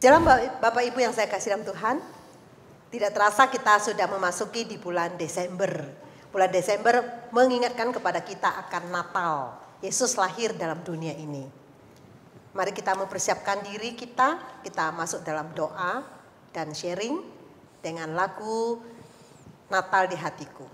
Jalan Bapak Ibu yang saya kasih dalam Tuhan, tidak terasa kita sudah memasuki di bulan Desember. Bulan Desember mengingatkan kepada kita akan Natal. Yesus lahir dalam dunia ini. Mari kita mempersiapkan diri kita masuk dalam doa dan sharing dengan lagu Natal di Hatiku.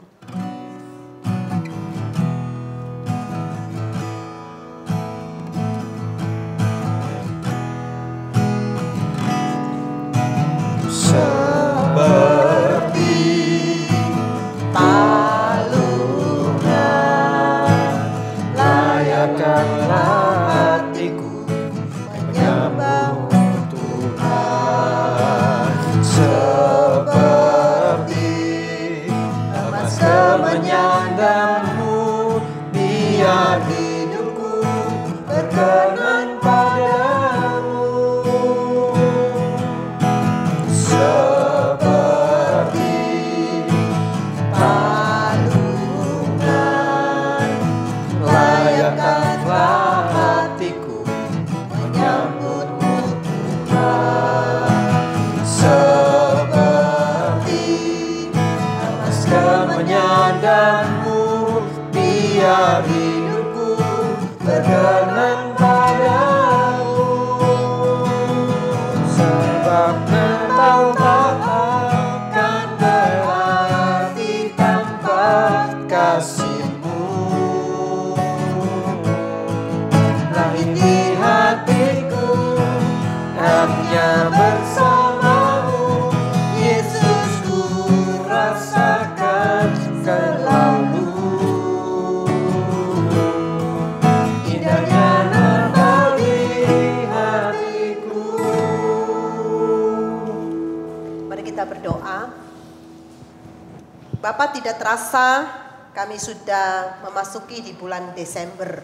Bapak, tidak terasa kami sudah memasuki di bulan Desember.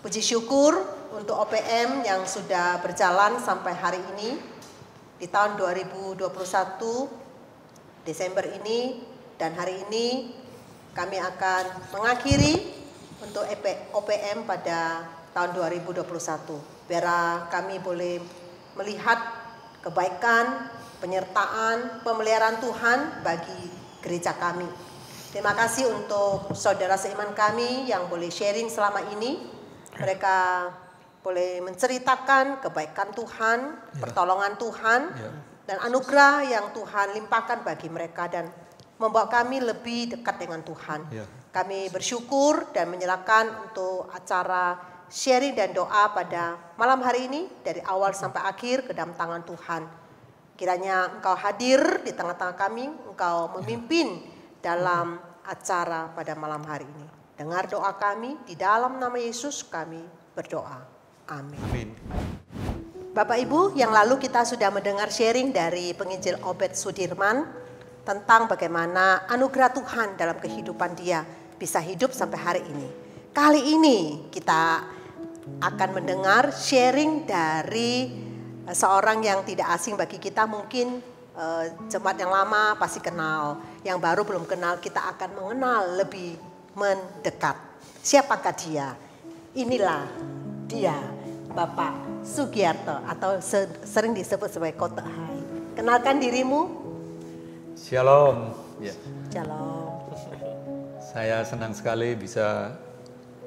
Puji syukur untuk OPM yang sudah berjalan sampai hari ini di tahun 2021 Desember ini, dan hari ini kami akan mengakhiri untuk OPM pada tahun 2021. Biar kami boleh melihat kebaikan, penyertaan, pemeliharaan Tuhan bagi gereja kami. Terima kasih untuk saudara seiman kami yang boleh sharing selama ini. Mereka boleh menceritakan kebaikan Tuhan, pertolongan Tuhan, dan anugerah yang Tuhan limpahkan bagi mereka dan membawa kami lebih dekat dengan Tuhan. Kami bersyukur dan menyerahkan untuk acara sharing dan doa pada malam hari ini dari awal sampai akhir ke dalam tangan Tuhan. Kiranya Engkau hadir di tengah-tengah kami, Engkau memimpin dalam acara pada malam hari ini. Dengar doa kami, di dalam nama Yesus kami berdoa. Amin. Bapak Ibu, yang lalu kita sudah mendengar sharing dari penginjil Obed Sudirman tentang bagaimana anugerah Tuhan dalam kehidupan dia bisa hidup sampai hari ini. Kali ini kita akan mendengar sharing dari seorang yang tidak asing bagi kita, mungkin jemaat yang lama pasti kenal, yang baru belum kenal kita akan mengenal lebih mendekat. Siapakah dia? Inilah dia, Bapak Sugiarto atau sering disebut sebagai Kotek Hai. Kenalkan dirimu. Shalom. Shalom. Saya senang sekali bisa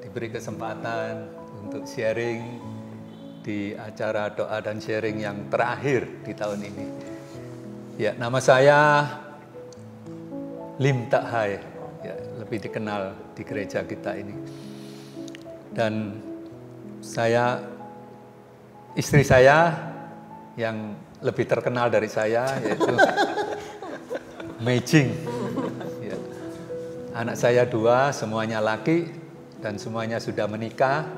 diberi kesempatan untuk sharing di acara doa dan sharing yang terakhir di tahun ini. Ya, nama saya Lim Tak Hai, ya, lebih dikenal di gereja kita ini. Dan istri saya yang lebih terkenal dari saya yaitu Mei Jing. Ya. Anak saya 2, semuanya laki dan semuanya sudah menikah.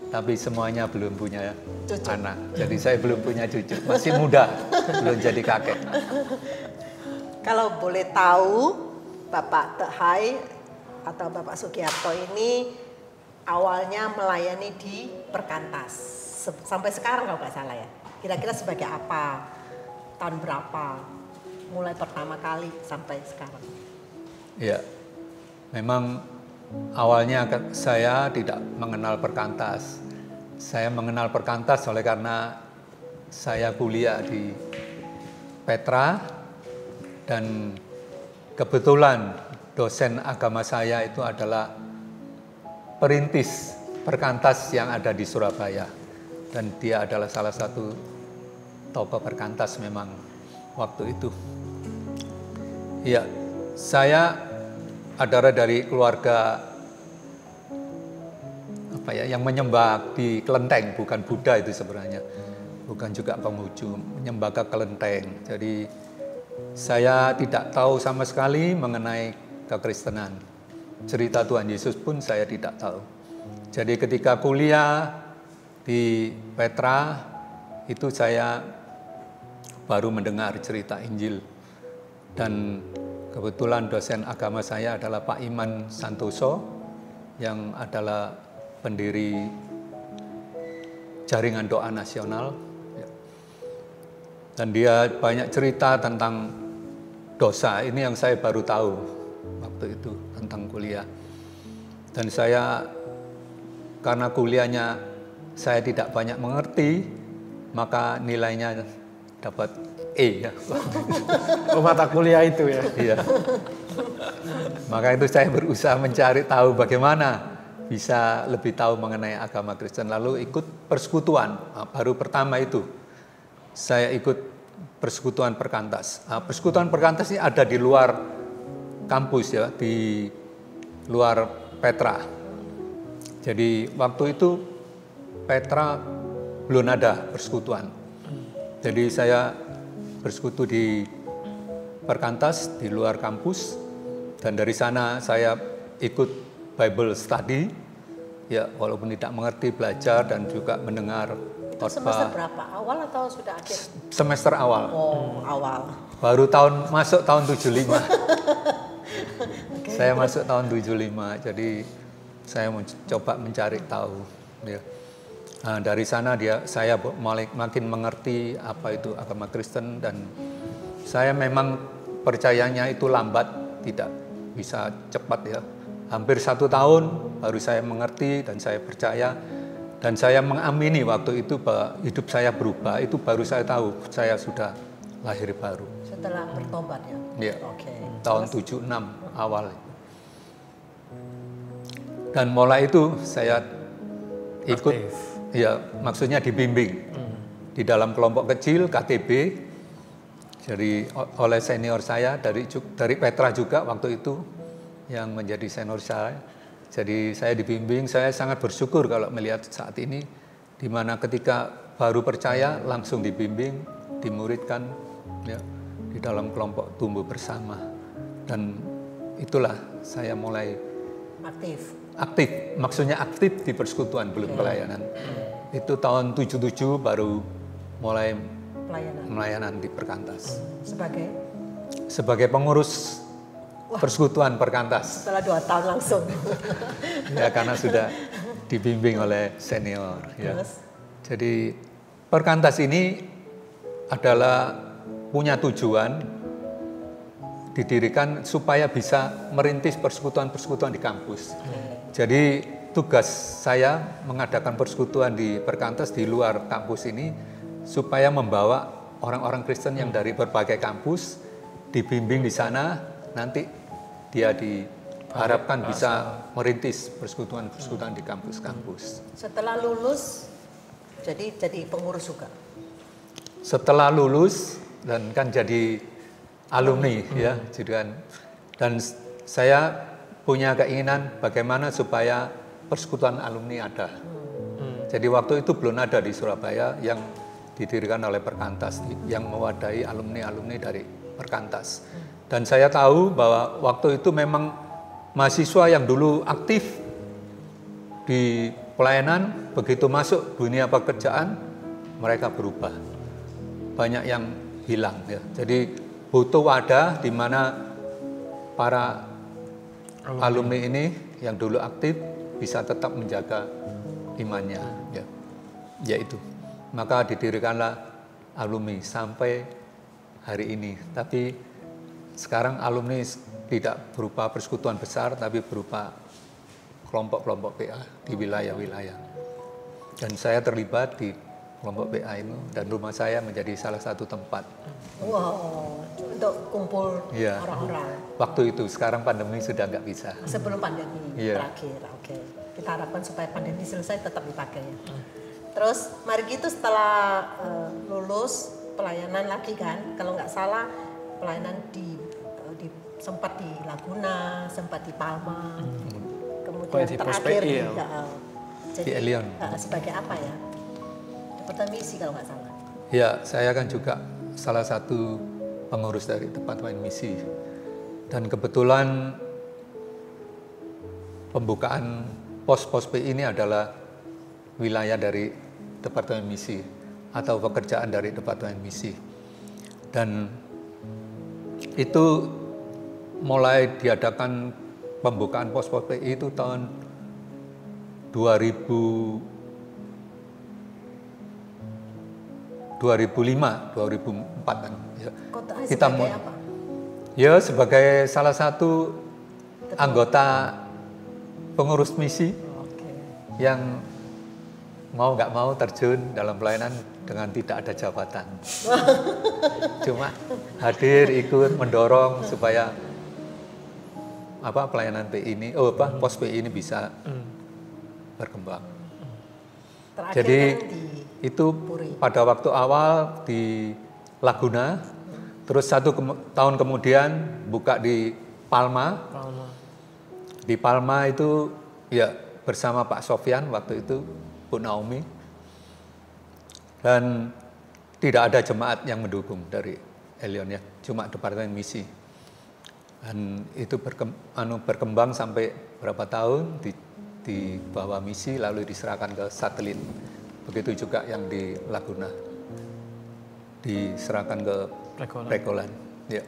Tapi semuanya belum punya cucu. Anak. Jadi saya belum punya cucu, masih muda, belum jadi kakek. Kalau boleh tahu, Bapak Tek Hai atau Bapak Sugiarto ini awalnya melayani di Perkantas. Sampai sekarang kalau nggak salah ya. Kira-kira sebagai apa? Tahun berapa? Mulai pertama kali sampai sekarang. Ya, memang awalnya saya tidak mengenal Perkantas. Saya mengenal Perkantas oleh karena saya kuliah di Petra, dan kebetulan dosen agama saya itu adalah perintis perkantas yang ada di Surabaya, dan dia adalah salah satu tokoh perkantas memang waktu itu. Ya, saya adalah dari keluarga yang menyembah di kelenteng, bukan Buddha itu sebenarnya, bukan juga Konghucu, menyembah ke kelenteng. Jadi saya tidak tahu sama sekali mengenai kekristenan. Cerita Tuhan Yesus pun saya tidak tahu. Jadi ketika kuliah di Petra, itu saya baru mendengar cerita Injil. Dan kebetulan dosen agama saya adalah Pak Iman Santoso, yang adalah pendiri Jaringan Doa Nasional. Dan dia banyak cerita tentang dosa. Ini yang saya baru tahu waktu itu tentang kuliah. Dan saya, karena kuliahnya saya tidak banyak mengerti, maka nilainya dapat E ya. Oh, mata kuliah itu ya. Iya. Maka itu saya berusaha mencari tahu bagaimana bisa lebih tahu mengenai agama Kristen. Lalu ikut persekutuan. Nah, baru pertama itu saya ikut persekutuan perkantas. Nah, persekutuan perkantas ini ada di luar kampus ya, di luar Petra. Jadi waktu itu Petra belum ada persekutuan. Jadi saya bersekutu di perkantas di luar kampus, dan dari sana saya ikut Bible study. Ya, walaupun tidak mengerti, belajar dan juga mendengar. Itu semester berapa? Awal atau sudah akhir? Semester awal. Oh, awal. Baru masuk tahun 75. Okay. Saya masuk tahun 75, jadi saya mencoba mencari tahu. Ya. Nah, dari sana saya makin mengerti apa itu agama Kristen, dan saya memang percayanya itu lambat, tidak bisa cepat ya. Hampir 1 tahun baru saya mengerti dan saya percaya. Dan saya mengamini waktu itu bahwa hidup saya berubah, itu baru saya tahu saya sudah lahir baru. Setelah bertobat ya? Iya, okay. Tahun 76 awal. Dan mulai itu saya ikut, ya maksudnya dibimbing di dalam kelompok kecil KTB, jadi oleh senior saya dari Petra juga waktu itu yang menjadi senior saya. Jadi saya dibimbing, saya sangat bersyukur kalau melihat saat ini, di mana ketika baru percaya langsung dibimbing, dimuridkan ya, di dalam kelompok tumbuh bersama. Dan itulah saya mulai aktif, maksudnya aktif di persekutuan, belum pelayanan. Itu tahun 77 baru mulai pelayanan di perkantas. Sebagai pengurus persekutuan perkantas. Setelah 2 tahun langsung. Ya, karena sudah dibimbing oleh senior. Ya. Jadi perkantas ini adalah punya tujuan didirikan supaya bisa merintis persekutuan-persekutuan di kampus. Jadi tugas saya mengadakan persekutuan di perkantas di luar kampus ini supaya membawa orang-orang Kristen yang dari berbagai kampus dibimbing di sana, nanti dia diharapkan bisa merintis persekutuan-persekutuan di kampus-kampus. Setelah lulus, jadi pengurus juga? Setelah lulus dan kan jadi alumni ya, dan saya punya keinginan bagaimana supaya persekutuan alumni ada. Jadi waktu itu belum ada di Surabaya yang didirikan oleh perkantas, yang mewadahi alumni-alumni dari perkantas. Dan saya tahu bahwa waktu itu memang mahasiswa yang dulu aktif di pelayanan, begitu masuk dunia pekerjaan, mereka berubah. Banyak yang hilang ya. Jadi butuh wadah di mana para alumni ini yang dulu aktif bisa tetap menjaga imannya ya. Yaitu. Maka didirikanlah alumni sampai hari ini. Tapi sekarang alumni tidak berupa persekutuan besar, tapi berupa kelompok-kelompok PA di wilayah-wilayah. Dan saya terlibat di kelompok PA itu, dan rumah saya menjadi salah satu tempat. Wow, untuk kumpul Iya. orang-orang. Waktu itu, sekarang pandemi sudah nggak bisa. Sebelum pandemi Iya. terakhir, oke. Kita harapkan supaya pandemi selesai tetap dipakai ya. Terus Margi itu setelah lulus pelayanan lagi kan, kalau nggak salah pelayanan sempat di Laguna, sempat di Palma, kemudian di terakhir Pos PI di, ya? jadi Di Elion. sebagai apa ya? Departemen misi kalau nggak salah. Ya, saya kan juga salah satu pengurus dari Departemen Misi. Dan kebetulan pembukaan pos-pos PI ini adalah wilayah dari Departemen Misi atau pekerjaan dari Departemen Misi. Dan itu mulai diadakan pembukaan pos-pos PI itu tahun 2005, 2004 kan. Ya. Kotanya Kita sebagai apa? Ya, sebagai salah satu anggota pengurus misi Oke. yang mau nggak mau terjun dalam pelayanan dengan tidak ada jabatan. Cuma hadir, ikut, mendorong supaya pelayanan PI ini, pos PI ini bisa berkembang. Terakhir Jadi kan di itu Puri. pada waktu awal di Laguna, terus tahun kemudian buka di Palma. Palma. Di Palma itu ya bersama Pak Sofyan waktu itu, Bu Naomi, dan tidak ada jemaat yang mendukung dari Elion ya, cuma Departemen Misi. Dan itu berkembang sampai berapa tahun di bawah misi, lalu diserahkan ke satelit. Begitu juga yang di Laguna diserahkan ke Prekolan. Ya.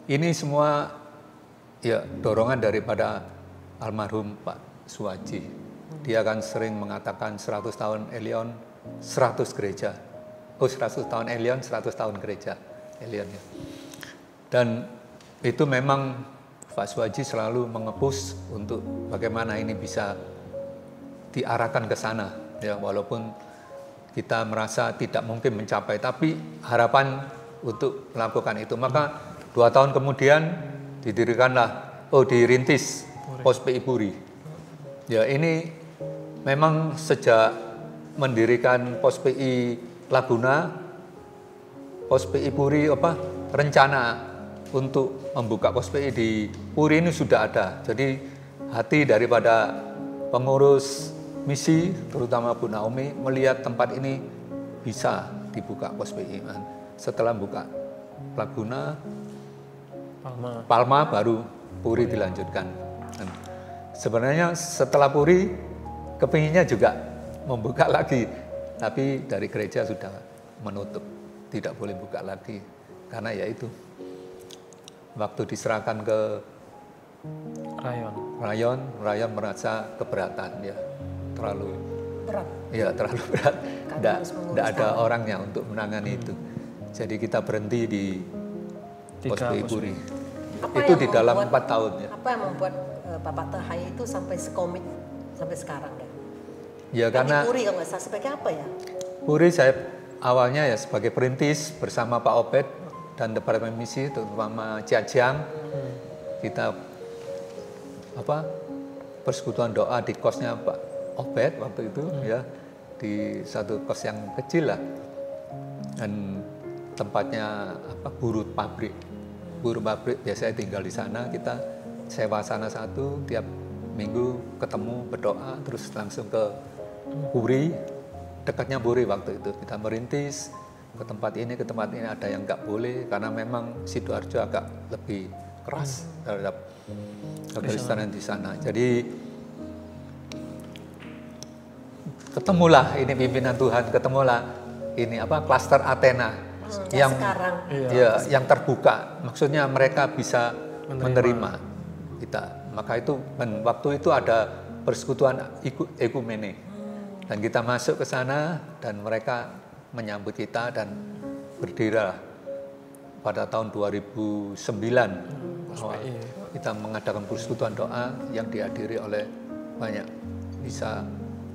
Ini semua ya dorongan daripada almarhum Pak Suwaji. Dia kan sering mengatakan 100 tahun Elion, 100 gereja. 100 tahun Elion, 100 tahun gereja Elion ya. Dan itu memang Pak Suwaji selalu mengepus untuk bagaimana ini bisa diarahkan ke sana ya, walaupun kita merasa tidak mungkin mencapai, tapi harapan untuk melakukan itu. Maka 2 tahun kemudian dirintis Pos PI Puri. Ya, ini memang sejak mendirikan Pos PI Laguna, Pos PI Puri rencana untuk membuka Pos PI di Puri ini sudah ada. Jadi hati daripada pengurus misi, terutama Bu Naomi, melihat tempat ini bisa dibuka Pos PI. Setelah buka Laguna, Palma baru Puri dilanjutkan. Dan sebenarnya setelah Puri, kepinginnya juga membuka lagi, tapi dari gereja sudah menutup, tidak boleh buka lagi, karena ya itu waktu diserahkan ke Rayon merasa keberatan ya, terlalu berat, tidak ada orangnya untuk menangani itu. Jadi kita berhenti di Pos PI Puri. Itu di dalam 4 tahun ya. Apa yang membuat Bapak Tahai itu sampai sekomit sampai sekarang ya? Ya karena di Puri kalau nggak salah sebagai apa ya? Puri saya awalnya ya sebagai perintis bersama Pak Obed dan Departemen Misi, terutama Ciajang. Kita persekutuan doa di kosnya Pak Obed waktu itu ya, di satu kos yang kecil lah, dan tempatnya buruh pabrik biasanya tinggal di sana. Kita sewa sana satu, tiap minggu ketemu berdoa, terus langsung ke Puri, dekatnya Puri waktu itu. Kita merintis ke tempat ini ada yang nggak boleh karena memang Sidoarjo agak lebih keras terhadap kekristenan di sana. Jadi ketemulah ini pimpinan Tuhan, ketemulah ini klaster Athena yang sekarang yang terbuka. Maksudnya mereka bisa menerima kita. Maka itu waktu itu ada persekutuan ekumene. Dan kita masuk ke sana dan mereka menyambut kita dan berdirilah pada tahun 2009 kita mengadakan persekutuan doa yang dihadiri oleh banyak, bisa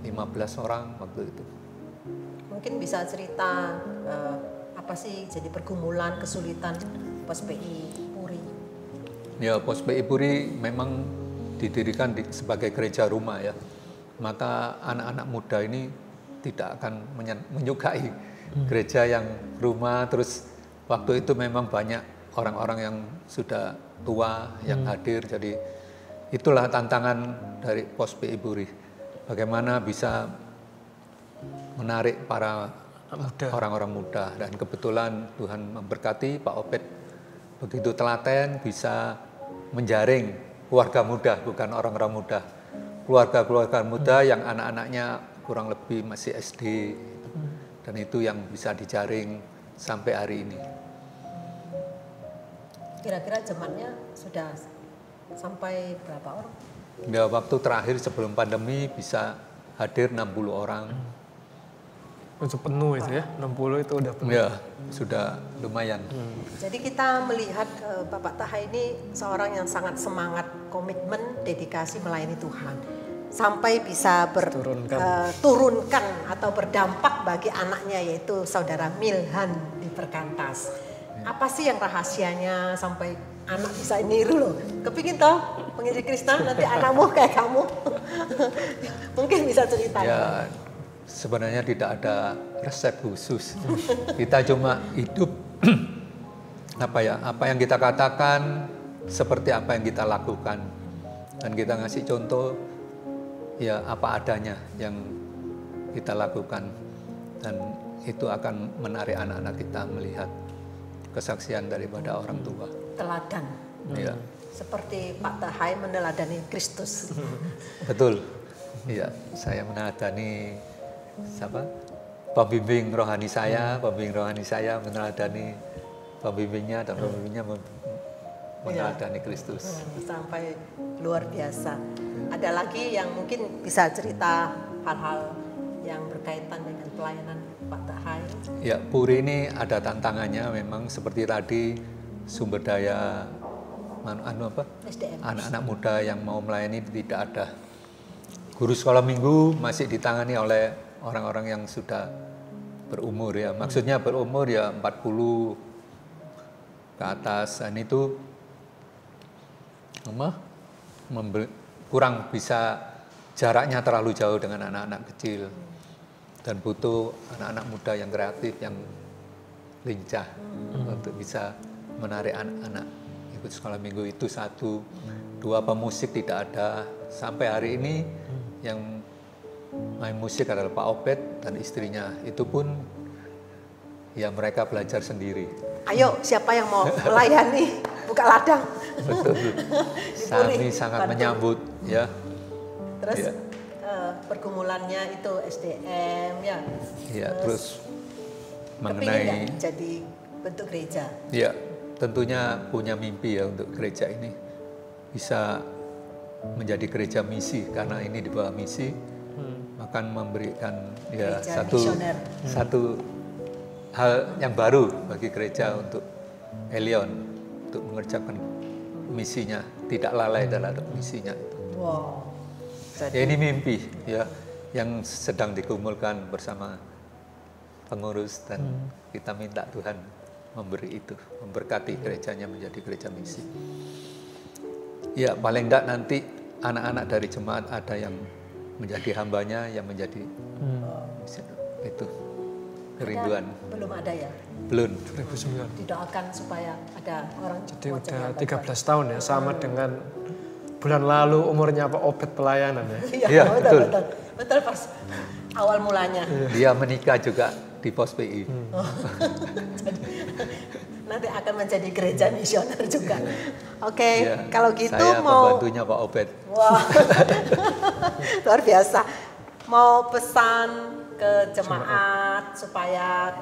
15 orang waktu itu. mungkin bisa cerita apa sih jadi pergumulan, kesulitan Pos PI Puri? Ya, Pos PI Puri memang didirikan sebagai gereja rumah ya. Maka anak-anak muda ini tidak akan menyukai gereja yang rumah. Terus waktu itu memang banyak orang-orang yang sudah tua yang hadir. Jadi itulah tantangan dari Pos PI Puri. Bagaimana bisa menarik para orang-orang muda. Dan kebetulan Tuhan memberkati Pak Obed begitu telaten bisa menjaring keluarga muda, bukan orang-orang muda. Keluarga-keluarga muda yang anak-anaknya kurang lebih masih SD. Dan itu yang bisa dijaring sampai hari ini. Kira-kira jemaatnya sudah sampai berapa orang? Ya, waktu terakhir sebelum pandemi bisa hadir 60 orang. Itu penuh itu ya, 60 itu udah penuh. Ya, sudah lumayan. Jadi kita melihat Bapak Taha ini seorang yang sangat semangat, komitmen, dedikasi melayani Tuhan. Sampai bisa turunkan atau berdampak bagi anaknya yaitu saudara Milhan di Perkantas. Apa sih yang rahasianya sampai anak bisa niru loh? Kepingin toh penginjil Kristen nanti anakmu kayak kamu? Mungkin bisa cerita. Ya, sebenarnya tidak ada resep khusus. Kita cuma hidup apa yang kita katakan seperti apa yang kita lakukan. Dan kita ngasih contoh ya apa adanya yang kita lakukan. Dan itu akan menarik anak-anak kita melihat kesaksian daripada orang tua. Teladan. Ya. Seperti Pak Tahai meneladani Kristus. Betul. Iya, saya meneladani pembimbing rohani saya meneladani pembimbingnya dan pembimbingnya meneladani Kristus. Sampai luar biasa. Ada lagi yang mungkin bisa cerita hal-hal yang berkaitan dengan pelayanan Pak Tahai? Ya, Puri ini ada tantangannya memang seperti tadi sumber daya SDM. Anak-anak muda yang mau melayani tidak ada. Guru sekolah minggu masih ditangani oleh orang-orang yang sudah berumur ya. Maksudnya berumur ya 40 ke atas. Dan itu kurang bisa, jaraknya terlalu jauh dengan anak-anak kecil. Dan butuh anak-anak muda yang kreatif, yang lincah untuk bisa menarik anak-anak ikut sekolah minggu itu. Satu, dua, pemusik tidak ada. Sampai hari ini yang main musik adalah Pak Obed dan istrinya. Itu pun ya mereka belajar sendiri. Ayo, siapa yang mau melayani? Buka ladang. Betul. Kami sangat menyambut ya. Terus ya. Pergumulannya itu SDM ya. Ya, terus mengenai jadi bentuk gereja. Ya, tentunya punya mimpi ya untuk gereja ini bisa menjadi gereja misi, karena ini di bawah misi akan memberikan ya satu hal yang baru bagi gereja untuk Elion untuk mengerjakan misinya, tidak lalai dalam misinya. Wow. Ya, ini mimpi ya yang sedang dikumpulkan bersama pengurus dan kita minta Tuhan memberi itu, memberkati gerejanya menjadi gereja misi. Ya, paling enggak nanti anak-anak dari jemaat ada yang menjadi hambanya, yang menjadi itu kerinduan. Belum ada ya? Belum. 2009. Didoakan supaya ada orang. Jadi udah 13 tahun ya, sama dengan bulan lalu umurnya Pak Obed pelayanan ya. Iya, betul. Betul pas awal mulanya. Dia menikah juga di Pos PI. Nanti akan menjadi gereja misioner juga. Oke, ya, kalau gitu saya mau pembantunya Pak Obed. Wah. Luar biasa. Mau pesan ke jemaat supaya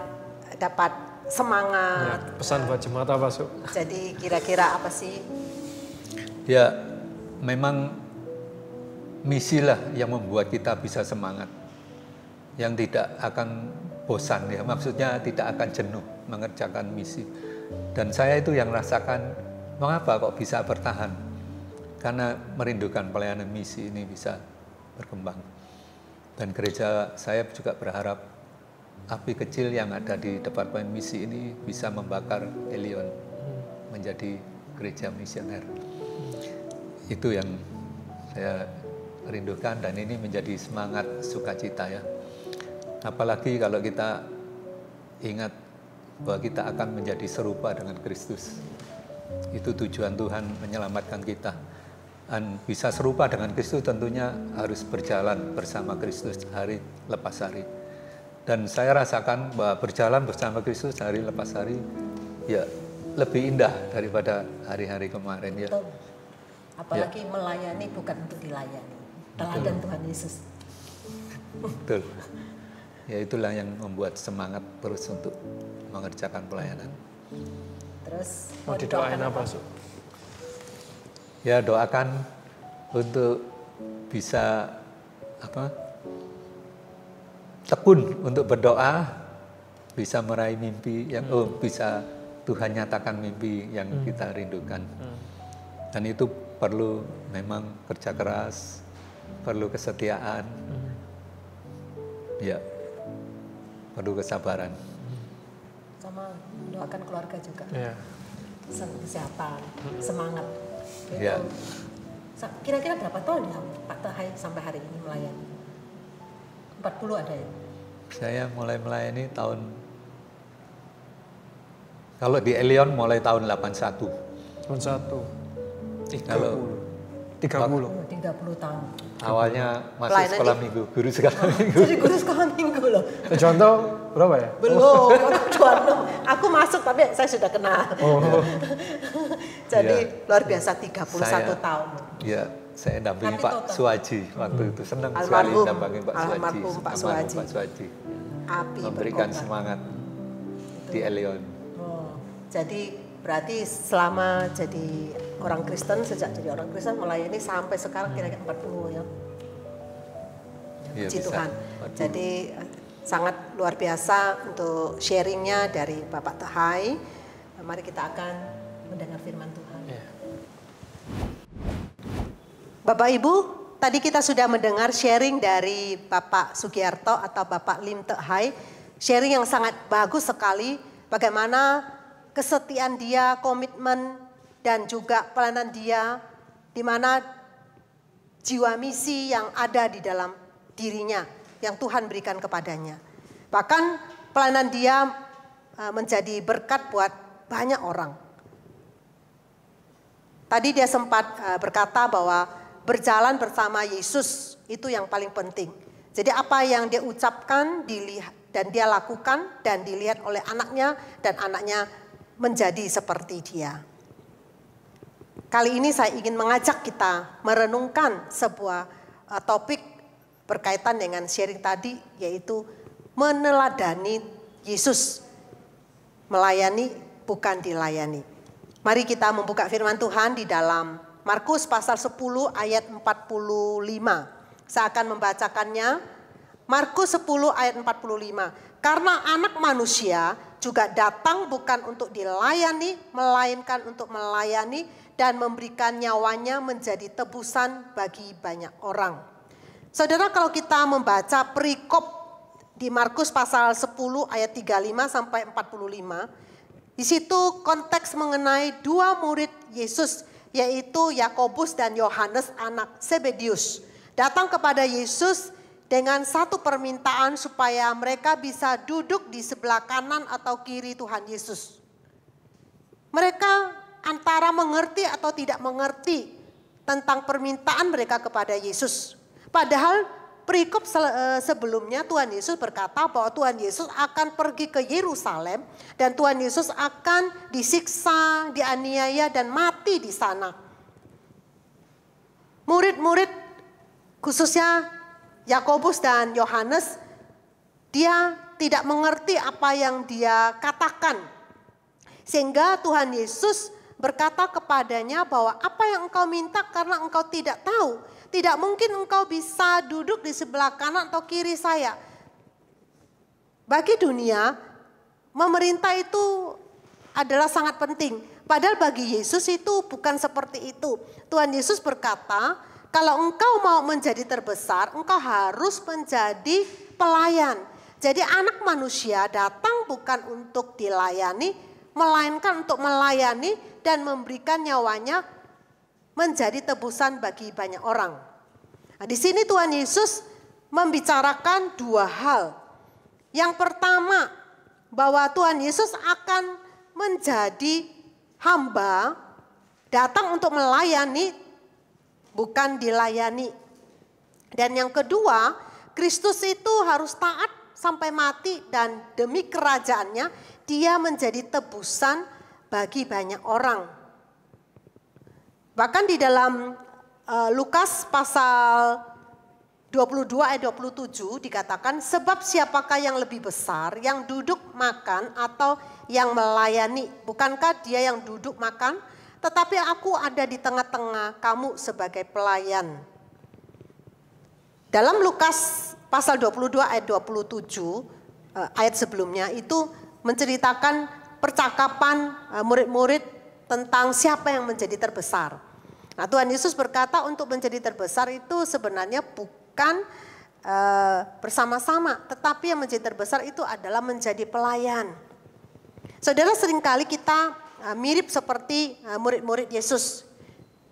dapat semangat. Ya, pesan buat jemaat apa, Su? Jadi kira-kira apa sih? Ya, memang misilah yang membuat kita bisa semangat. Yang tidak akan bosan ya, maksudnya tidak akan jenuh mengerjakan misi. Dan saya itu yang rasakan, mengapa kok bisa bertahan? Karena merindukan pelayanan misi ini bisa berkembang. Dan gereja saya juga berharap api kecil yang ada di Departemen Misi ini bisa membakar Elion menjadi gereja misioner. Itu yang saya rindukan dan ini menjadi semangat sukacita ya. Apalagi kalau kita ingat bahwa kita akan menjadi serupa dengan Kristus. Itu tujuan Tuhan menyelamatkan kita. Dan bisa serupa dengan Kristus tentunya harus berjalan bersama Kristus hari lepas hari. Dan saya rasakan bahwa berjalan bersama Kristus hari lepas hari ya lebih indah daripada hari-hari kemarin ya. Betul. Apalagi melayani bukan untuk dilayani. Teladan Tuhan Yesus. Betul. Ya itulah yang membuat semangat terus untuk mengerjakan pelayanan. Terus Mau didoain apa, Su? Ya doakan untuk bisa tekun untuk berdoa, bisa meraih mimpi yang bisa Tuhan nyatakan mimpi yang kita rindukan. Dan itu perlu memang kerja keras, perlu kesetiaan, ya perlu kesabaran. sama doakan keluarga juga. Iya. Kesehatan, semangat. Ya. Kira-kira berapa tahun ya Pak Tahai sampai hari ini melayani? 40 ada ya? Saya mulai melayani kalau di Elion mulai tahun 81. Tahun 1. Kalau 30 tahun. awalnya masih Pelayanan sekolah minggu, guru sekolah minggu. Jadi guru sekolah minggu loh. Contoh berapa ya? Belum, aku masuk tapi saya sudah kenal. Jadi luar biasa 31 tahun. Ya, saya dampingi Tapi Pak total. Suwaji waktu itu, senang sekali Almarhum. dampingi Pak Suwaji. Almarhum Pak Suwaji. Pak Suwaji. Api Memberikan berkobar. semangat di Elion. Oh, jadi berarti selama jadi orang Kristen, sejak jadi orang Kristen melayani sampai sekarang kira-kira 40 ya. Ya, Puji bisa. Tuhan. 40. Jadi sangat luar biasa untuk sharingnya dari Bapak Tahai. Mari kita akan mendengar firman Tuhan. Iya. Bapak Ibu, tadi kita sudah mendengar sharing dari Bapak Sugiarto atau Bapak Lim Tahai. Sharing yang sangat bagus sekali bagaimana kesetiaan dia, komitmen dan juga pelayanan dia, di mana jiwa misi yang ada di dalam dirinya yang Tuhan berikan kepadanya. Bahkan pelayanan dia menjadi berkat buat banyak orang. Tadi dia sempat berkata bahwa berjalan bersama Yesus itu yang paling penting. Jadi apa yang dia ucapkan dilihat dan dia lakukan dan dilihat oleh anaknya dan anaknya menjadi seperti dia. Kali ini saya ingin mengajak kita merenungkan sebuah topik berkaitan dengan sharing tadi, yaitu meneladani Yesus. Melayani bukan dilayani. Mari kita membuka firman Tuhan di dalam Markus pasal 10 ayat 45. Saya akan membacakannya. Markus 10 ayat 45. Karena anak manusia juga datang bukan untuk dilayani, melainkan untuk melayani dan memberikan nyawanya menjadi tebusan bagi banyak orang. Saudara, kalau kita membaca perikop di Markus pasal 10 ayat 35 sampai 45, di situ konteks mengenai dua murid Yesus, yaitu Yakobus dan Yohanes anak Zebedius, datang kepada Yesus dengan satu permintaan supaya mereka bisa duduk di sebelah kanan atau kiri Tuhan Yesus. Mereka antara mengerti atau tidak mengerti tentang permintaan mereka kepada Yesus. Padahal perikop sebelumnya Tuhan Yesus berkata bahwa Tuhan Yesus akan pergi ke Yerusalem dan Tuhan Yesus akan disiksa, dianiaya dan mati di sana. Murid-murid khususnya Yakobus dan Yohanes, dia tidak mengerti apa yang dia katakan. Sehingga Tuhan Yesus berkata kepadanya bahwa apa yang engkau minta karena engkau tidak tahu. Tidak mungkin engkau bisa duduk di sebelah kanan atau kiri saya. Bagi dunia, memerintah itu adalah sangat penting. Padahal bagi Yesus itu bukan seperti itu. Tuhan Yesus berkata, kalau engkau mau menjadi terbesar, engkau harus menjadi pelayan. Jadi anak manusia datang bukan untuk dilayani, melainkan untuk melayani dan memberikan nyawanya menjadi tebusan bagi banyak orang. Nah, di sini Tuhan Yesus membicarakan dua hal. Yang pertama, bahwa Tuhan Yesus akan menjadi hamba, datang untuk melayani, bukan dilayani. Dan yang kedua, Kristus itu harus taat sampai mati dan demi kerajaannya dia menjadi tebusan bagi banyak orang. Bahkan di dalam Lukas pasal 22 ayat 27 dikatakan, sebab siapakah yang lebih besar, yang duduk makan atau yang melayani? Bukankah dia yang duduk makan? Tetapi aku ada di tengah-tengah kamu sebagai pelayan. Dalam Lukas pasal 22 ayat 27, ayat sebelumnya itu menceritakan percakapan murid-murid tentang siapa yang menjadi terbesar. Nah, Tuhan Yesus berkata untuk menjadi terbesar itu sebenarnya bukan bersama-sama, tetapi yang menjadi terbesar itu adalah menjadi pelayan. Saudara, seringkali kita mirip seperti murid-murid Yesus.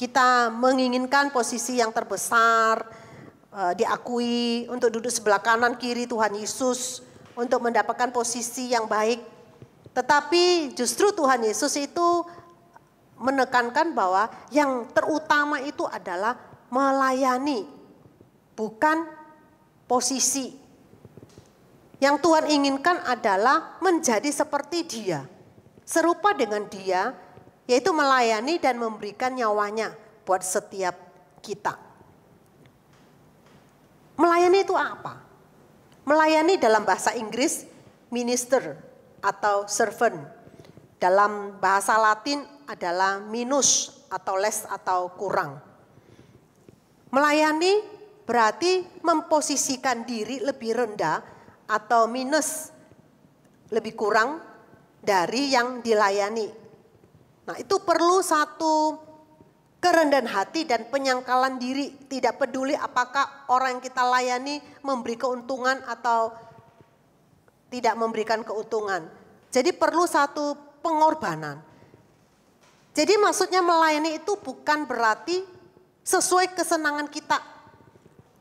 Kita menginginkan posisi yang terbesar, diakui untuk duduk sebelah kanan kiri Tuhan Yesus, untuk mendapatkan posisi yang baik. Tetapi justru Tuhan Yesus itu menekankan bahwa yang terutama itu adalah melayani, bukan posisi. Yang Tuhan inginkan adalah menjadi seperti Dia, serupa dengan Dia, yaitu melayani dan memberikan nyawanya buat setiap kita. Melayani itu apa? Melayani dalam bahasa Inggris minister atau servant. Dalam bahasa Latin adalah minus atau less atau kurang. Melayani berarti memposisikan diri lebih rendah atau minus, lebih kurang dari yang dilayani. Nah, itu perlu satu kerendahan hati dan penyangkalan diri, tidak peduli apakah orang yang kita layani memberi keuntungan atau tidak memberikan keuntungan. Jadi perlu satu pengorbanan. Jadi maksudnya melayani itu bukan berarti sesuai kesenangan kita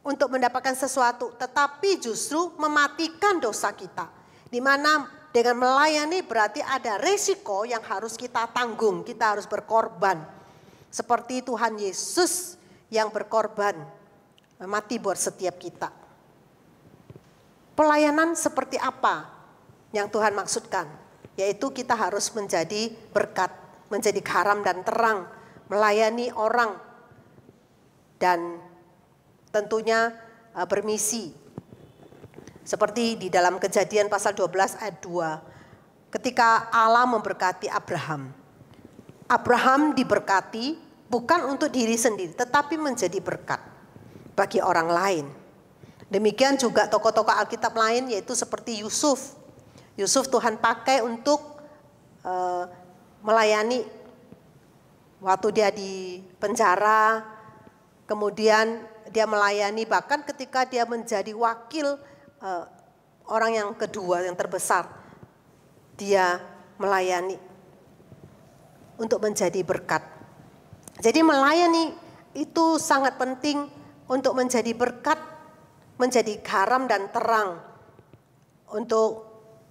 untuk mendapatkan sesuatu, tetapi justru mematikan dosa kita. Di mana dengan melayani berarti ada resiko yang harus kita tanggung, kita harus berkorban. Seperti Tuhan Yesus yang berkorban, mati buat setiap kita. Pelayanan seperti apa yang Tuhan maksudkan? Yaitu kita harus menjadi berkat, menjadi garam dan terang, melayani orang, dan tentunya bermisi. Seperti di dalam Kejadian pasal 12 ayat 2, ketika Allah memberkati Abraham. Abraham diberkati bukan untuk diri sendiri, tetapi menjadi berkat bagi orang lain. Demikian juga tokoh-tokoh Alkitab lain, yaitu seperti Yusuf. Yusuf Tuhan pakai untuk melayani. Waktu dia di penjara, kemudian dia melayani, bahkan ketika dia menjadi wakil orang yang kedua, yang terbesar, dia melayani untuk menjadi berkat. Jadi melayani itu sangat penting untuk menjadi berkat, menjadi garam dan terang untuk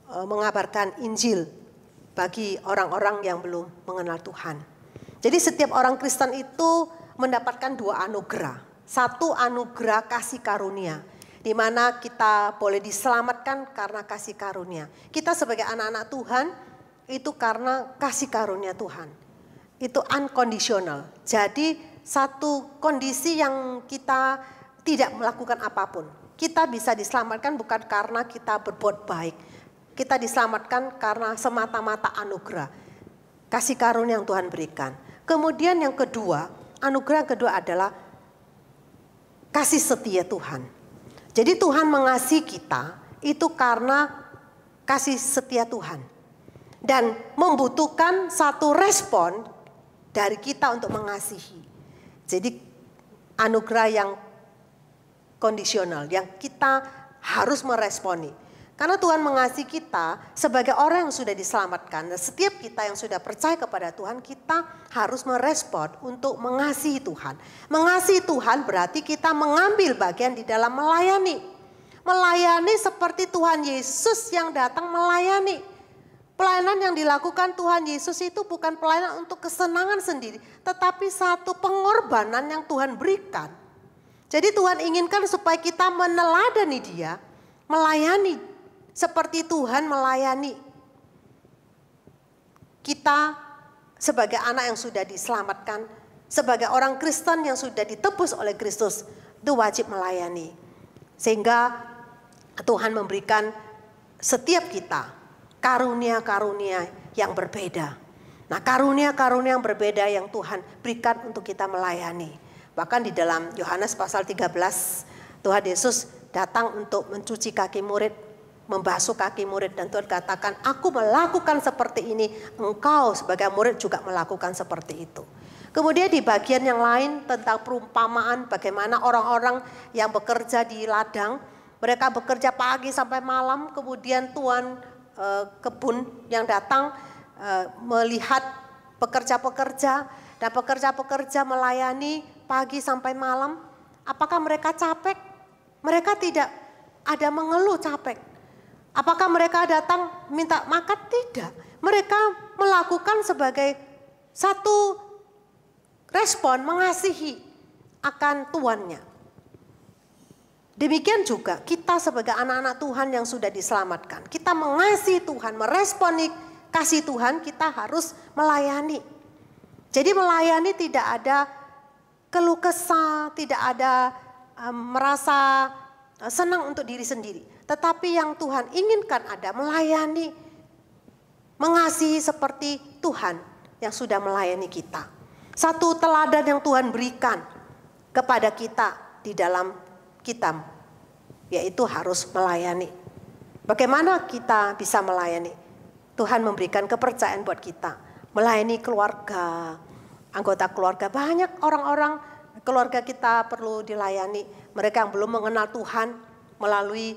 mengabarkan Injil bagi orang-orang yang belum mengenal Tuhan. Jadi setiap orang Kristen itu mendapatkan dua anugerah. Satu anugerah kasih karunia, di mana kita boleh diselamatkan karena kasih karunia. Kita sebagai anak-anak Tuhan itu karena kasih karunia Tuhan. Itu unconditional. Jadi satu kondisi yang kita tidak melakukan apapun. Kita bisa diselamatkan bukan karena kita berbuat baik. Kita diselamatkan karena semata-mata anugerah. Kasih karunia yang Tuhan berikan. Kemudian yang kedua, anugerah yang kedua adalah kasih setia Tuhan. Jadi Tuhan mengasihi kita itu karena kasih setia Tuhan. Dan membutuhkan satu respon dari kita untuk mengasihi. Jadi anugerah yang kondisional, yang kita harus meresponi. Karena Tuhan mengasihi kita sebagai orang yang sudah diselamatkan. Dan setiap kita yang sudah percaya kepada Tuhan, kita harus merespon untuk mengasihi Tuhan. Mengasihi Tuhan berarti kita mengambil bagian di dalam melayani. Melayani seperti Tuhan Yesus yang datang melayani. Pelayanan yang dilakukan Tuhan Yesus itu bukan pelayanan untuk kesenangan sendiri, tetapi satu pengorbanan yang Tuhan berikan. Jadi Tuhan inginkan supaya kita meneladani Dia, melayani seperti Tuhan melayani. Kita sebagai anak yang sudah diselamatkan, sebagai orang Kristen yang sudah ditebus oleh Kristus, itu wajib melayani. Sehingga Tuhan memberikan setiap kita karunia-karunia yang berbeda. Nah, karunia-karunia yang berbeda yang Tuhan berikan untuk kita melayani. Bahkan di dalam Yohanes pasal 13, Tuhan Yesus datang untuk mencuci kaki murid, membasuh kaki murid, dan Tuhan katakan, aku melakukan seperti ini, engkau sebagai murid juga melakukan seperti itu. Kemudian di bagian yang lain tentang perumpamaan bagaimana orang-orang yang bekerja di ladang, mereka bekerja pagi sampai malam, kemudian tuan kebun yang datang melihat pekerja-pekerja, dan pekerja-pekerja melayani pagi sampai malam. Apakah mereka capek? Mereka tidak ada mengeluh capek. Apakah mereka datang minta makan? Tidak. Mereka melakukan sebagai satu respon mengasihi akan tuannya. Demikian juga kita sebagai anak-anak Tuhan yang sudah diselamatkan. Kita mengasihi Tuhan, meresponi kasih Tuhan, kita harus melayani. Jadi melayani tidak ada keluh kesah, tidak ada merasa senang untuk diri sendiri. Tetapi yang Tuhan inginkan ada melayani, mengasihi seperti Tuhan yang sudah melayani kita. Satu teladan yang Tuhan berikan kepada kita di dalam kita, yaitu harus melayani. Bagaimana kita bisa melayani? Tuhan memberikan kepercayaan buat kita. Melayani keluarga, anggota keluarga. Banyak orang-orang keluarga kita perlu dilayani. Mereka yang belum mengenal Tuhan, melalui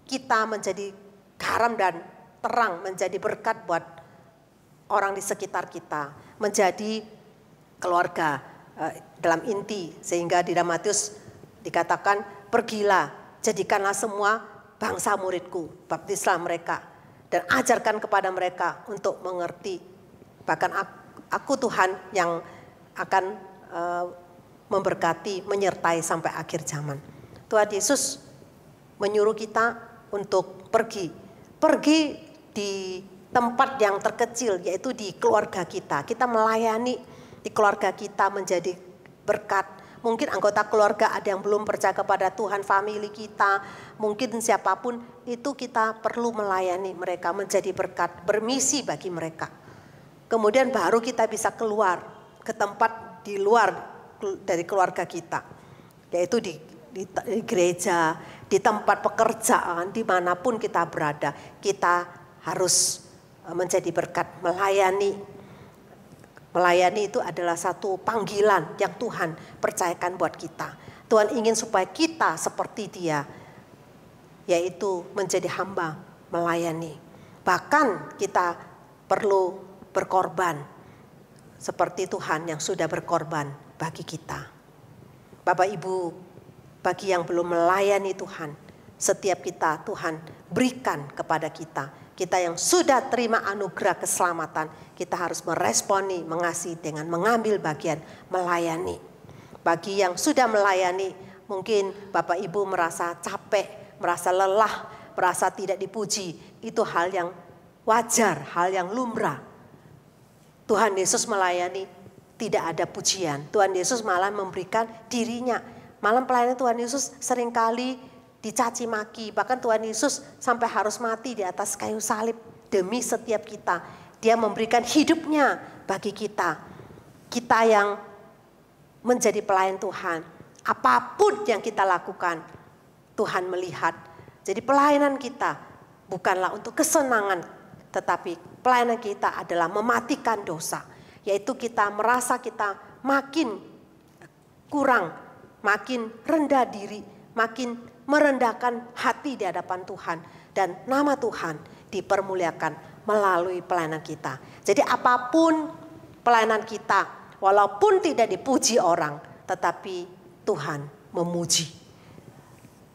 kita menjadi garam dan terang, menjadi berkat buat orang di sekitar kita. Menjadi keluarga dalam inti, sehingga di dalam Matius dikatakan, pergilah, jadikanlah semua bangsa muridku, baptislah mereka, dan ajarkan kepada mereka untuk mengerti. Bahkan aku Tuhan yang akan memberkati, menyertai sampai akhir zaman. Tuhan Yesus menyuruh kita untuk pergi di tempat yang terkecil, yaitu di keluarga kita. Kita melayani di keluarga kita menjadi berkat. Mungkin anggota keluarga ada yang belum percaya kepada Tuhan, famili kita, mungkin siapapun itu kita perlu melayani mereka, menjadi berkat, bermisi bagi mereka. Kemudian baru kita bisa keluar ke tempat di luar dari keluarga kita, yaitu di gereja, di tempat pekerjaan, dimanapun kita berada, kita harus menjadi berkat, melayani. Melayani itu adalah satu panggilan yang Tuhan percayakan buat kita. Tuhan ingin supaya kita seperti Dia, yaitu menjadi hamba, melayani. Bahkan kita perlu berkorban, seperti Tuhan yang sudah berkorban bagi kita. Bapak Ibu, bagi yang belum melayani Tuhan, setiap kita Tuhan berikan kepada kita. Kita yang sudah terima anugerah keselamatan, kita harus meresponi, mengasihi dengan mengambil bagian melayani. Bagi yang sudah melayani, mungkin Bapak Ibu merasa capek, merasa lelah, merasa tidak dipuji. Itu hal yang wajar, hal yang lumrah. Tuhan Yesus melayani tidak ada pujian. Tuhan Yesus malah memberikan dirinya. Malam pelayanan Tuhan Yesus seringkali dicaci maki, bahkan Tuhan Yesus sampai harus mati di atas kayu salib demi setiap kita. Dia memberikan hidupnya bagi kita. Kita yang menjadi pelayan Tuhan, apapun yang kita lakukan, Tuhan melihat. Jadi pelayanan kita bukanlah untuk kesenangan, tetapi pelayanan kita adalah mematikan dosa. Yaitu kita merasa kita makin kurang, makin rendah diri, makin merendahkan hati di hadapan Tuhan. dan nama Tuhan dipermuliakan melalui pelayanan kita. Jadi apapun pelayanan kita, walaupun tidak dipuji orang, tetapi Tuhan memuji.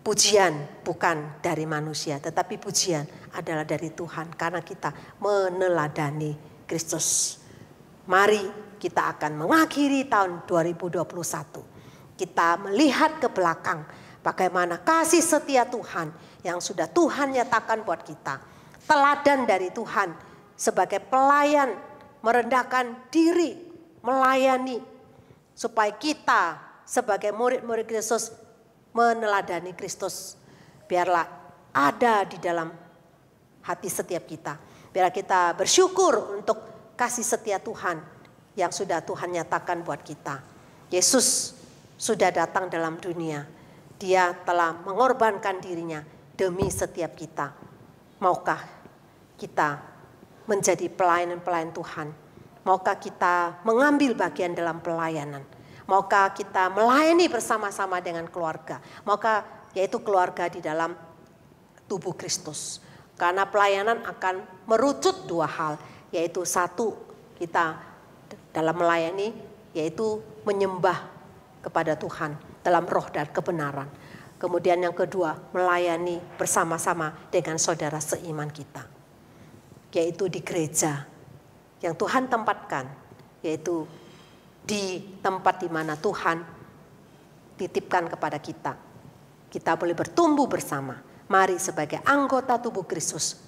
Pujian bukan dari manusia, tetapi pujian adalah dari Tuhan karena kita meneladani Kristus. Mari kita akan mengakhiri tahun 2021. Kita melihat ke belakang bagaimana kasih setia Tuhan yang sudah Tuhan nyatakan buat kita. Teladan dari Tuhan sebagai pelayan, merendahkan diri, melayani. Supaya kita sebagai murid-murid Kristus meneladani Kristus. Biarlah ada di dalam hati setiap kita. Biar kita bersyukur untuk kasih setia Tuhan yang sudah Tuhan nyatakan buat kita. Yesus sudah datang dalam dunia. Dia telah mengorbankan dirinya demi setiap kita. Maukah kita menjadi pelayan-pelayan Tuhan? Maukah kita mengambil bagian dalam pelayanan? Maukah kita melayani bersama-sama dengan keluarga? Maukah yaitu keluarga di dalam tubuh Kristus? Karena pelayanan akan merucut dua hal, yaitu satu, kita dalam melayani, yaitu menyembah kepada Tuhan dalam roh dan kebenaran. Kemudian yang kedua, melayani bersama-sama dengan saudara seiman kita, yaitu di gereja yang Tuhan tempatkan, yaitu di tempat di mana Tuhan titipkan kepada kita. Kita boleh bertumbuh bersama. Mari sebagai anggota tubuh Kristus,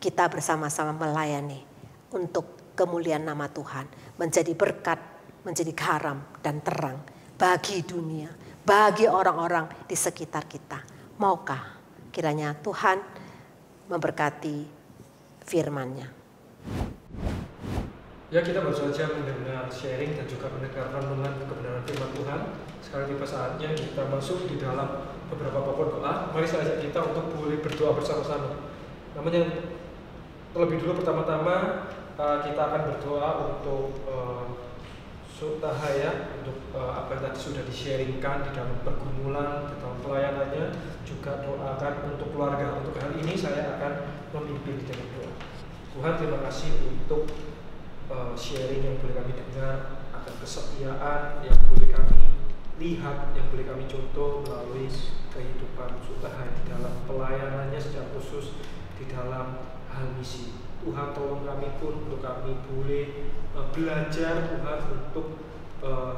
kita bersama-sama melayani untuk kemuliaan nama Tuhan. Menjadi berkat, menjadi garam dan terang bagi dunia, bagi orang-orang di sekitar kita. Maukah kiranya Tuhan memberkati firman-Nya. Ya, kita baru saja mendengar sharing dan juga mendengar renungan kebenaran firman Tuhan. Sekarang tiba saatnya kita masuk di dalam beberapa pokok doa. Mari saya ajak kita untuk boleh berdoa bersama-sama. Namanya terlebih dulu pertama-tama kita akan berdoa untuk Sutahaya, untuk apa yang tadi sudah di-sharingkan di dalam pergumulan, di dalam pelayanannya, juga doakan untuk keluarga. Untuk hari ini saya akan memimpin di dalam doa. Tuhan, terima kasih untuk sharing yang boleh kami dengar, akan kesetiaan yang boleh kami lihat, yang boleh kami contoh melalui kehidupan Sutahaya di dalam pelayanannya secara khusus di dalam hal misi. Tuhan, tolong kami pun untuk kami boleh belajar Tuhan untuk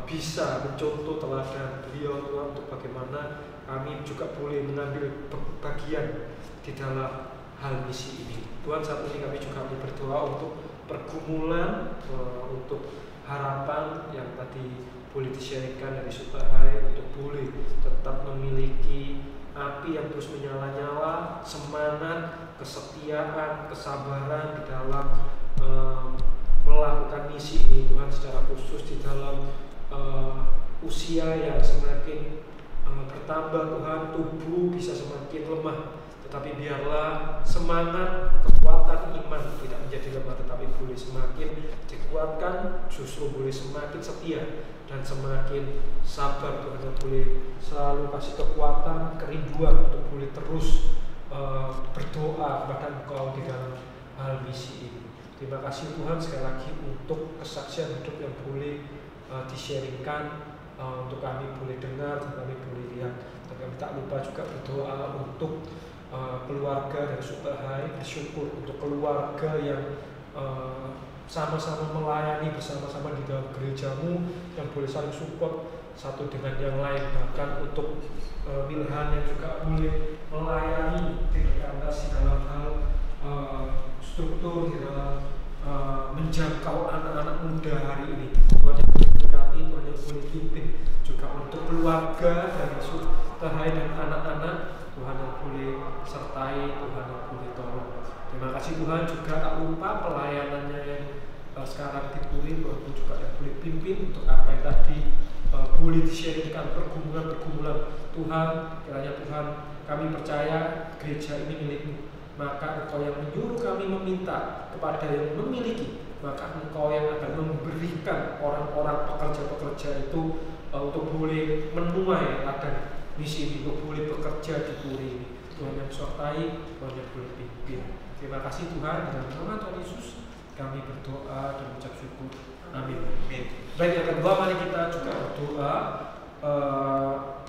bisa mencontoh teladan beliau Tuhan, untuk bagaimana kami juga boleh mengambil bagian di dalam hal misi ini. Tuhan, saat ini kami juga berdoa untuk pergumulan, untuk harapan yang tadi boleh di-sharingkan dari Sutahaya, untuk boleh tetap memiliki api yang terus menyala-nyala, semangat, kesetiaan, kesabaran di dalam melakukan misi ini Tuhan, secara khusus di dalam usia yang semakin bertambah Tuhan, tubuh bisa semakin lemah, tetapi biarlah semangat, kekuatan iman tidak menjadi lemah, tetapi boleh semakin dikuatkan, justru boleh semakin setia dan semakin sabar Tuhan, yang boleh selalu kasih kekuatan, kerinduan untuk boleh terus berdoa kepada Engkau di dalam hal misi ini. Terima kasih Tuhan sekali lagi untuk kesaksian hidup yang boleh di-sharingkan, untuk kami boleh dengar dan kami boleh lihat. Dan kami tak lupa juga berdoa untuk keluarga dari Sutahaya, bersyukur untuk keluarga yang sama-sama melayani bersama-sama di dalam gerejamu, yang boleh saling support satu dengan yang lain. Bahkan untuk Milhan yang juga boleh melayani di dalam hal struktur, di dalam menjangkau anak-anak muda hari ini. Tuhan yang boleh berkati, Tuhan yang boleh pimpin juga untuk keluarga dari Sutahaya dan anak-anak. Tuhan yang boleh sertai, Tuhan yang boleh tolong. Terima kasih Tuhan, juga tak lupa pelayanannya yang sekarang di Puri, Tuhan pun juga yang boleh pimpin untuk apa yang tadi boleh di-sharingkan, pergumulan-pergumulan. Tuhan, kiranya Tuhan, kami percaya gereja ini milik-Mu, maka Engkau yang menyuruh kami meminta kepada yang memiliki, maka Engkau yang akan memberikan orang-orang pekerja-pekerja itu untuk boleh menuai ladang misi ini, untuk boleh bekerja di Puri ini. Tuhan yang sertai, Tuhan yang boleh pimpin. Terima kasih Tuhan, di dalam nama Tuhan Yesus kami berdoa dan mengucap syukur. Amin. Baik, yang kedua mari kita juga berdoa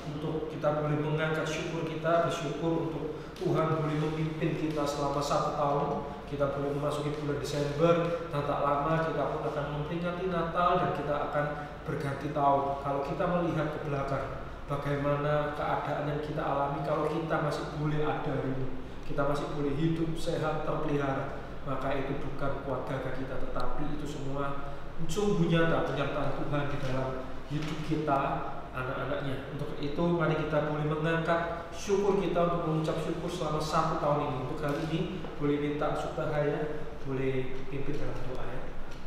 untuk kita boleh mengangkat syukur kita, bersyukur untuk Tuhan boleh memimpin kita selama 1 tahun. Kita boleh memasuki bulan Desember dan tak lama kita pun akan memperingati Natal dan kita akan berganti tahun. Kalau kita melihat ke belakang, bagaimana keadaan yang kita alami, kalau kita masih boleh ada hari ini, kita masih boleh hidup sehat terpelihara, maka itu bukan kuat gagah kita, tetapi itu semua sungguh nyata penyertaan Tuhan di dalam hidup kita, anak-anaknya. Untuk itu mari kita boleh mengangkat syukur kita untuk mengucap syukur selama 1 tahun ini. Untuk kali ini boleh minta Sutahaya boleh pimpin dalam doa ya,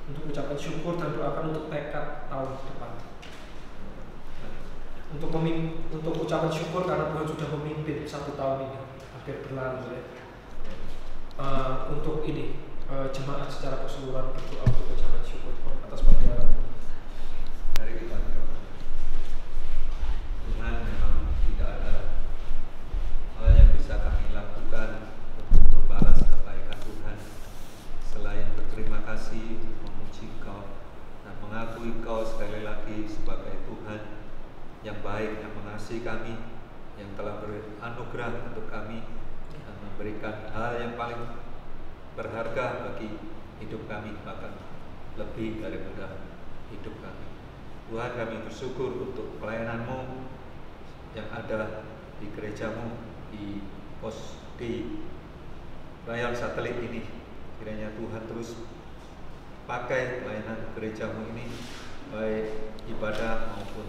untuk ucapkan syukur dan doakan untuk tekad tahun depan. Untuk ucapan syukur karena Tuhan sudah memimpin 1 tahun ini hampir berlalu ya. Untuk ini jemaat secara keseluruhan berdoa untuk ucapan syukur atas perjalanan Tuhan. Mari kita berdoa. Tuhan, memang tidak ada hal yang bisa kami lakukan untuk membalas kebaikan Tuhan selain berterima kasih, memuji Engkau dan mengakui Engkau sekali lagi sebagai Tuhan yang baik, yang mengasihi kami, yang telah beranugerah untuk kami dan memberikan hal yang paling berharga bagi hidup kami, bahkan lebih daripada hidup kami. Tuhan, kami bersyukur untuk pelayanan-Mu yang ada di gereja-Mu di Royal Satelit ini. Kiranya Tuhan terus pakai pelayanan gereja-Mu ini, baik ibadah maupun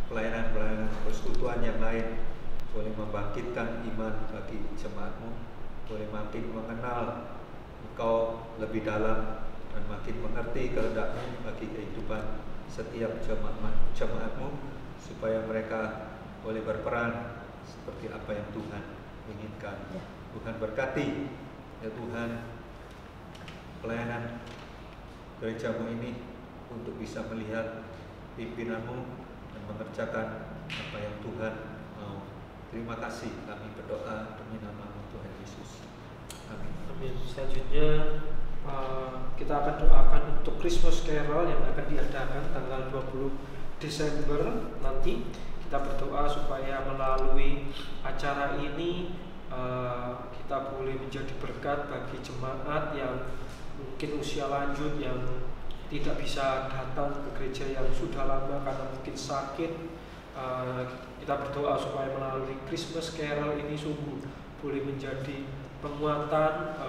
pelayanan-pelayanan persekutuan yang lain, boleh membangkitkan iman bagi jemaat-Mu, boleh makin mengenal Engkau lebih dalam dan makin mengerti kehendak-Mu bagi kehidupan setiap jemaat-Mu, supaya mereka boleh berperan seperti apa yang Tuhan inginkan. Tuhan berkati ya Tuhan pelayanan gereja-Mu ini untuk bisa melihat pimpinan-Mu dan mengerjakan apa yang Tuhan mau. Terima kasih, kami berdoa demi nama-Mu Tuhan Yesus. Amin. Amin. Selanjutnya kita akan doakan untuk Christmas Carol yang akan diadakan tanggal 20 Desember nanti. Kita berdoa supaya melalui acara ini kita boleh menjadi berkat bagi jemaat yang mungkin usia lanjut, yang tidak bisa datang ke gereja yang sudah lama karena mungkin sakit. Kita berdoa supaya melalui Christmas Carol ini sungguh boleh menjadi penguatan.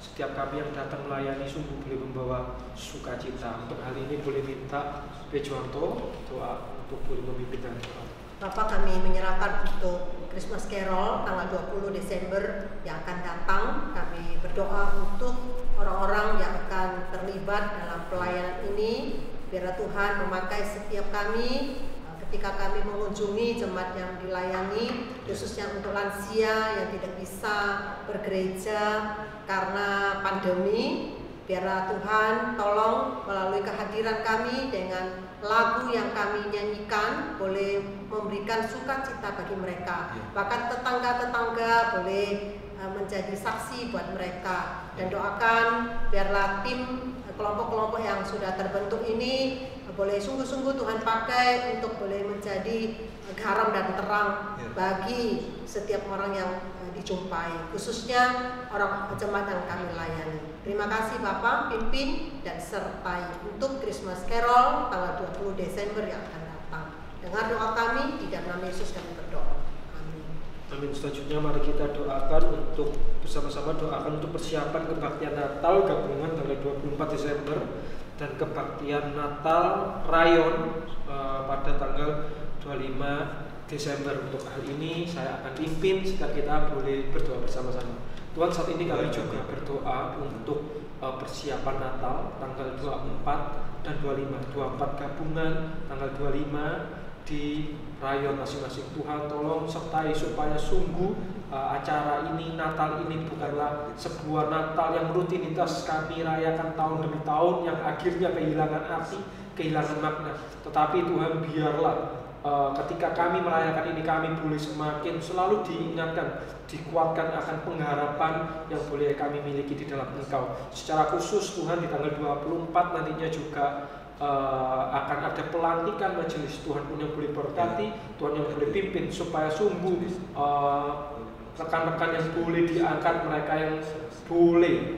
Setiap kami yang datang melayani sungguh boleh membawa sukacita. Untuk hal ini boleh minta Bejuanto doa untuk boleh memimpin dan doa. Bapak, kami menyerahkan untuk Christmas Carol tanggal 20 Desember yang akan datang. Kami berdoa untuk orang-orang yang akan terlibat dalam pelayanan ini. Biar Tuhan memakai setiap kami ketika kami mengunjungi jemaat yang dilayani, khususnya untuk lansia yang tidak bisa bergereja karena pandemi. Biarlah Tuhan tolong melalui kehadiran kami dengan lagu yang kami nyanyikan boleh memberikan sukacita bagi mereka. Bahkan tetangga-tetangga boleh menjadi saksi buat mereka. Dan doakan biarlah tim kelompok-kelompok yang sudah terbentuk ini boleh sungguh-sungguh Tuhan pakai untuk boleh menjadi garam dan terang bagi setiap orang yang dijumpai, khususnya orang jemaat yang kami layani. Terima kasih Bapak, pimpin dan sertai untuk Christmas Carol tanggal 20 Desember yang akan datang. Dengar doa kami, di dalam nama Yesus kami berdoa. Amin. Amin. Selanjutnya mari kita doakan untuk bersama-sama doakan untuk persiapan kebaktian Natal gabungan tanggal 24 Desember dan kebaktian Natal Rayon pada tanggal 25 Desember. Untuk hal ini saya akan pimpin sehingga kita boleh berdoa bersama-sama. Tuhan, saat ini kami juga berdoa untuk persiapan Natal tanggal 24 dan 25. 24 gabungan, tanggal 25 di rayon masing-masing. Tuhan tolong sertai supaya sungguh acara ini, Natal ini bukanlah sebuah Natal yang rutinitas kami rayakan tahun demi tahun yang akhirnya kehilangan arti, kehilangan makna. Tetapi Tuhan, biarlah ketika kami merayakan ini, kami boleh semakin selalu diingatkan, dikuatkan akan pengharapan yang boleh kami miliki di dalam Engkau. Secara khusus Tuhan, di tanggal 24 nantinya juga akan ada pelantikan majelis. Tuhan pun yang boleh berkati, Tuhan yang boleh pimpin, supaya sungguh rekan-rekan yang boleh diangkat, mereka yang boleh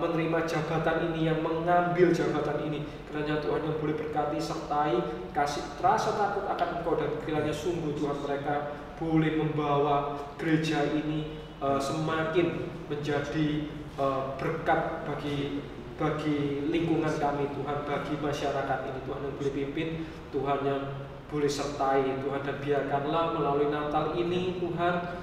menerima jabatan ini, yang mengambil jabatan ini, kiranya Tuhan yang boleh berkati, sertai, kasih rasa takut akan Engkau, dan kiranya sungguh Tuhan mereka boleh membawa gereja ini semakin menjadi berkat bagi lingkungan kami Tuhan, bagi masyarakat ini. Tuhan yang boleh pimpin, Tuhan yang boleh sertai Tuhan, dan biarkanlah melalui Natal ini Tuhan,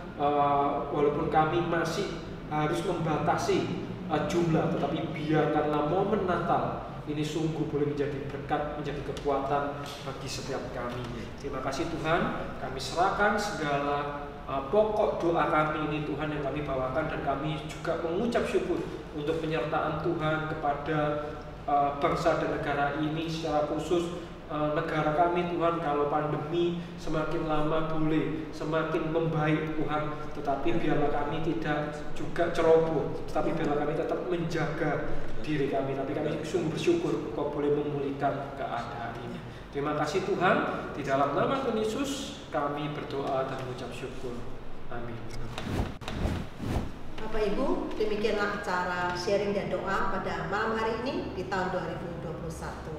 walaupun kami masih harus membatasi jumlah, tetapi biarkanlah momen Natal ini sungguh boleh menjadi berkat, menjadi kekuatan bagi setiap kami. Terima kasih Tuhan, kami serahkan segala pokok doa kami ini Tuhan yang kami bawakan, dan kami juga mengucap syukur untuk penyertaan Tuhan kepada bangsa dan negara ini, secara khusus negara kami Tuhan. Kalau pandemi semakin lama boleh semakin membaik Tuhan, tetapi biarlah kami tidak juga ceroboh, tetapi biarlah kami tetap menjaga diri kami. Tapi kami sungguh bersyukur Kau boleh memulihkan keadaan ini. Terima kasih Tuhan, di dalam nama Tuhan Yesus kami berdoa dan mengucap syukur. Amin. Bapak Ibu, demikianlah acara sharing dan doa pada malam hari ini di tahun 2021.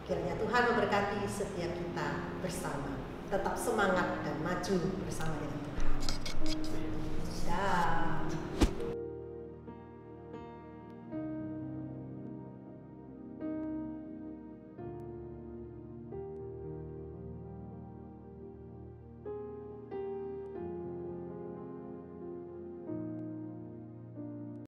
Kiranya Tuhan memberkati setiap kita bersama, tetap semangat dan maju bersama dengan Tuhan. Dah.